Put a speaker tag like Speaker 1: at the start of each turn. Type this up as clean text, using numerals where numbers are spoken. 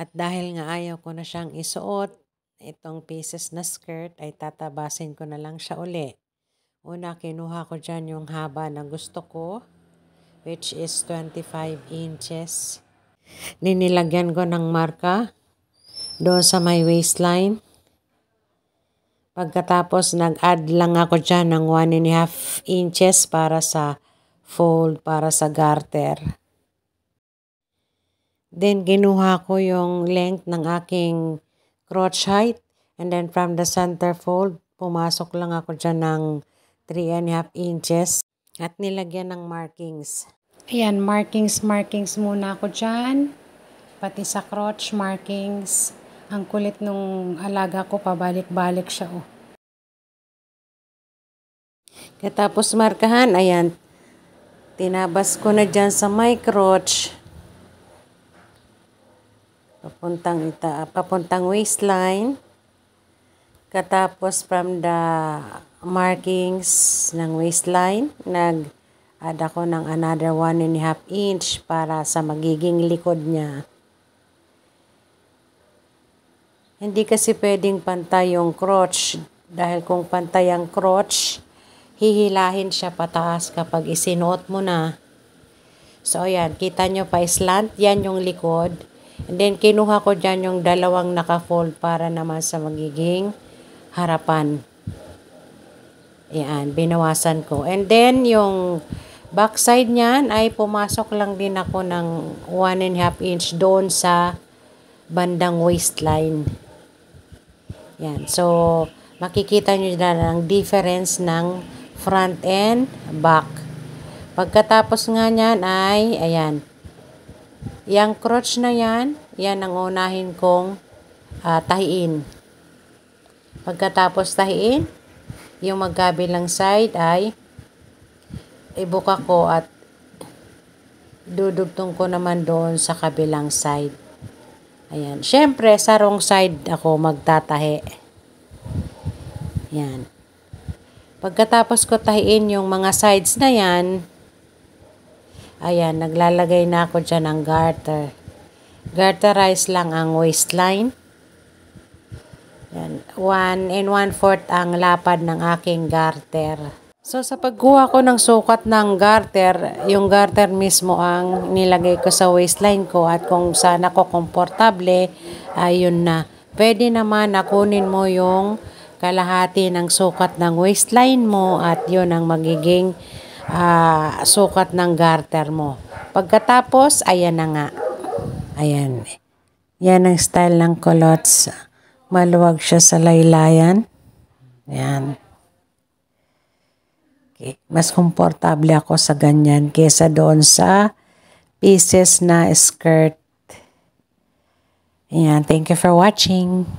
Speaker 1: At dahil nga ayaw ko na siyang isuot, itong pieces na skirt ay tatabasin ko na lang siya uli. Una, kinuha ko dyan yung haba na gusto ko, which is 25 inches. Ninilagyan ko ng marka doon sa may waistline. Pagkatapos, nag-add lang ako dyan ng 1.5 inches para sa fold, para sa garter. Then, kinuha ko yung length ng aking crotch height. And then, from the center fold, pumasok lang ako dyan ng 3.5 inches. At nilagyan ng markings. Ayan, markings muna ako dyan. Pati sa crotch markings. Ang kulit nung alaga ko, pabalik-balik siya. Oh. Katapos markahan, ayan, tinabas ko na dyan sa my crotch. Papuntang waistline. Katapos from the markings ng waistline, nag-add ako ng another 1.5 inch para sa magiging likod niya. Hindi kasi pwedeng pantay yung crotch dahil kung pantay ang crotch, hihilahin siya pataas kapag isinuot mo na. So ayan, kita nyo pa slant, yan yung likod. And then kinuha ko dyan yung dalawang naka-fold para naman sa magiging harapan. Ayan, binawasan ko. And then yung backside niyan ay pumasok lang din ako ng 1.5 inch doon sa bandang waistline. Yan. So, makikita nyo na ang difference ng front and back. Pagkatapos nga niyan ay, ayan, yung crotch na yan ang unahin kong tahiin. Pagkatapos tahiin, yung magkabilang side ay ibuka ko at dudugtong ko naman doon sa kabilang side. Ayan. Syempre, sa wrong side ako magtatahi. Yan. Pagkatapos ko tahiin yung mga sides na yan, ayan, naglalagay na ako dyan ng garter. Garterize lang ang waistline. Yan. 1 1/4 ang lapad ng aking garter. So, sa pagkuha ko ng sukat ng garter, yung garter mismo ang nilagay ko sa waistline ko at kung saan ako komportable, ayun na. Pwede naman na kunin mo yung kalahati ng sukat ng waistline mo at yun ang magiging sukat ng garter mo. Pagkatapos, ayan na nga. Ayan. Yan ang style ng culottes. Maluwag siya sa laylayan. Ayan. Okay. Mas komportable ako sa ganyan kesa doon sa pieces na skirt. Ayan. Thank you for watching.